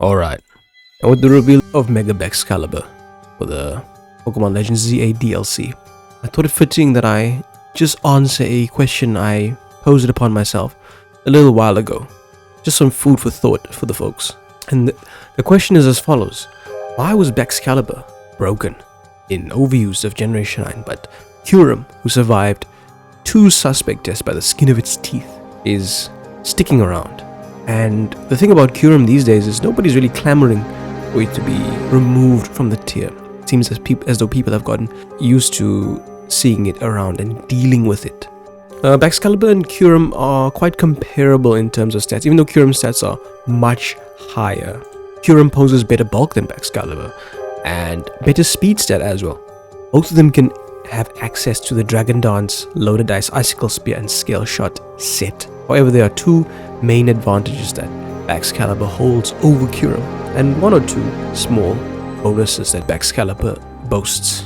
Alright, and with the reveal of Mega Baxcalibur for the Pokemon Legends ZA DLC, I thought it fitting that I just answer a question I posed upon myself a little while ago. Just some food for thought for the folks. And the question is as follows. Why was Baxcalibur broken in overuse of Generation 9, but Kyurem, who survived 2 suspect deaths by the skin of its teeth, is sticking around? And the thing about Kyurem these days is nobody's really clamoring for it to be removed from the tier. It seems as though people have gotten used to seeing it around and dealing with it. Baxcalibur and Kyurem are quite comparable in terms of stats, even though Kyurem's stats are much higher. Kyurem poses better bulk than Baxcalibur and better speed stat as well. Both of them can have access to the Dragon Dance, Loaded Dice, Icicle Spear and Scale Shot set. However, there are 2 main advantages that Baxcalibur holds over Kyurem, and 1 or 2 small bonuses that Baxcalibur boasts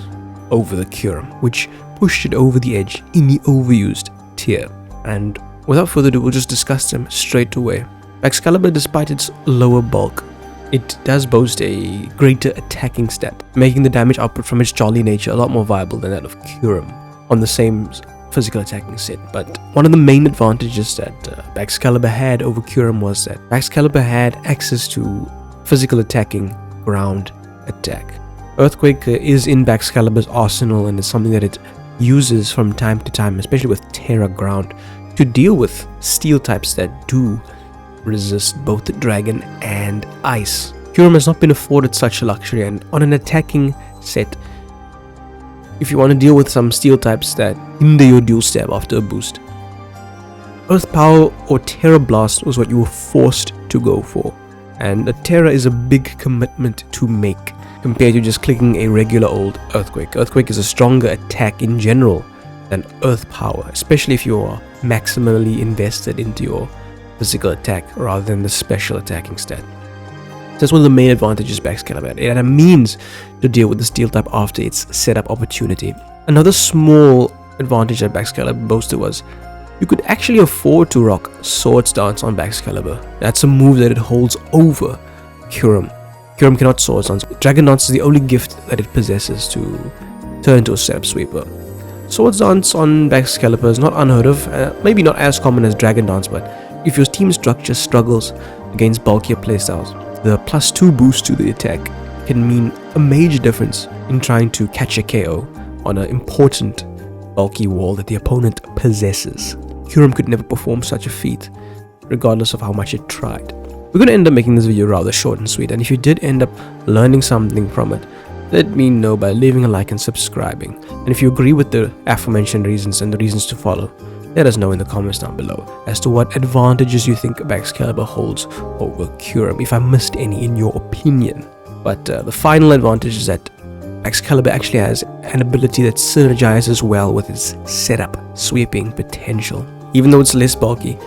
over the Kyurem, which pushed it over the edge in the overused tier. And without further ado, we'll just discuss them straight away. Baxcalibur, despite its lower bulk, it does boast a greater attacking stat, making the damage output from its jolly nature a lot more viable than that of Kyurem on the same physical attacking set. But one of the main advantages that Baxcalibur had over Kyurem was that Baxcalibur had access to physical attacking ground attack. Earthquake is in Baxcalibur's arsenal and is something that it uses from time to time, especially with Terra Ground, to deal with steel types that do resist both dragon and ice. Kyurem has not been afforded such a luxury, and on an attacking set, if you want to deal with some steel types that hinder your dual stab after a boost, Earth Power or Terra Blast was what you were forced to go for, and a Terra is a big commitment to make compared to just clicking a regular old Earthquake. Earthquake is a stronger attack in general than Earth Power, especially if you are maximally invested into your physical attack rather than the special attacking stat. So that's one of the main advantages Baxcalibur had. It had a means to deal with the steel type after its setup opportunity. Another small advantage that Baxcalibur boasted was you could actually afford to rock Swords Dance on Baxcalibur. That's a move that it holds over Kyurem. Kyurem cannot Swords Dance. Dragon Dance is the only gift that it possesses to turn into a setup sweeper. Swords Dance on Baxcalibur is not unheard of, maybe not as common as Dragon Dance, but if your team structure struggles against bulkier playstyles, the +2 boost to the attack can mean a major difference in trying to catch a KO on an important bulky wall that the opponent possesses. Kyurem could never perform such a feat, regardless of how much it tried. We're going to end up making this video rather short and sweet, and if you did end up learning something from it, let me know by leaving a like and subscribing. And if you agree with the aforementioned reasons and the reasons to follow, let us know in the comments down below as to what advantages you think Baxcalibur holds over Kyurem, if I missed any in your opinion. But the final advantage is that Baxcalibur actually has an ability that synergizes well with its setup sweeping potential. Even though it's less bulky,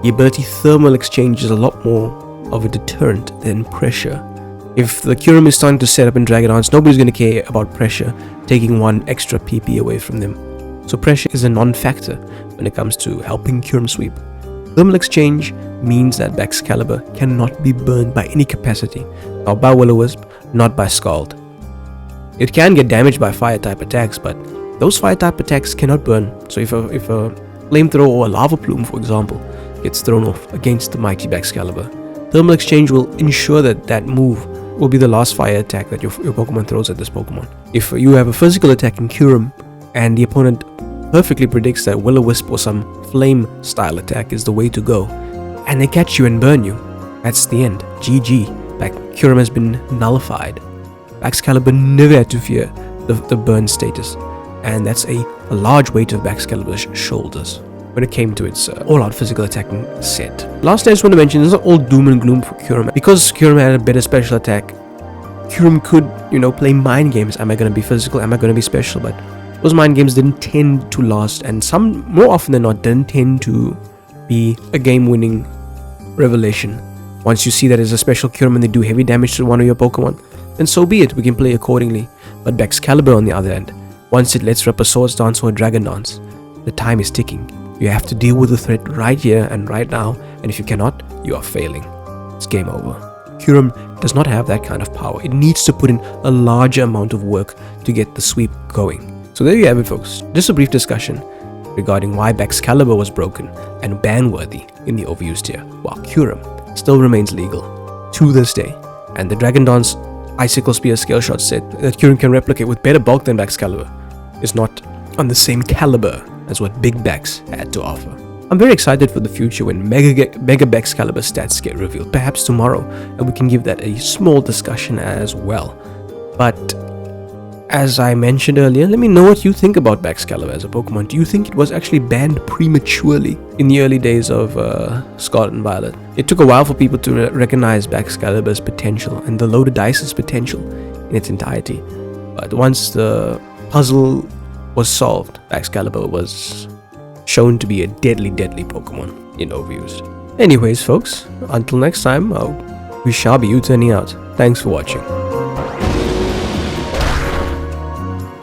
the ability Thermal Exchange is a lot more of a deterrent than pressure. If the Kyurem is starting to set up in Dragon Dance, nobody's going to care about pressure taking 1 extra PP away from them. So pressure is a non-factor when it comes to helping Kyurem sweep. Thermal Exchange means that Baxcalibur cannot be burned by any capacity, not by Will-O-Wisp, not by Scald. It can get damaged by fire-type attacks, but those fire-type attacks cannot burn. So if a flamethrower or a lava plume, for example, gets thrown off against the mighty Baxcalibur, Thermal Exchange will ensure that that move will be the last fire attack that your Pokemon throws at this Pokemon. If you have a physical attack in Kyurem and the opponent perfectly predicts that Will-O-Wisp or some flame style attack is the way to go, and they catch you and burn you, that's the end. GG. Kyurem has been nullified. Baxcalibur never had to fear the burn status, and that's a large weight of Baxcalibur's shoulders when it came to its all-out physical attacking set. Lastly, I just want to mention, it's not all doom and gloom for Kyurem. Because Kyurem had a better special attack, Kyurem could, play mind games. Am I going to be physical? Am I going to be special? But those mind games didn't tend to last, and some, more often than not, didn't tend to be a game-winning revelation. Once you see that it's a special Kyurem and they do heavy damage to one of your Pokemon, then so be it, we can play accordingly. But Baxcalibur, on the other hand, once it lets rip a Swords Dance or a Dragon Dance, the time is ticking. You have to deal with the threat right here and right now, and if you cannot, you are failing. It's game over. Kyurem does not have that kind of power. It needs to put in a larger amount of work to get the sweep going. So there you have it, folks. Just a brief discussion regarding why Baxcalibur was broken and ban-worthy in the overused tier, while Kyurem still remains legal to this day. And the Dragon Dance Icicle Spear Scale Shot said that Kyurem can replicate with better bulk than Baxcalibur is not on the same caliber as what Big Bax had to offer. I'm very excited for the future when Mega Baxcalibur stats get revealed, perhaps tomorrow, and we can give that a small discussion as well. But as I mentioned earlier, let me know what you think about Baxcalibur as a Pokemon. Do you think it was actually banned prematurely in the early days of Scarlet and Violet? It took a while for people to recognize Baxcalibur's potential and the loaded dice's potential in its entirety. But once the puzzle was solved, Baxcalibur was shown to be a deadly Pokemon in overused. Anyways, folks, until next time, we shall be U-turning out. Thanks for watching.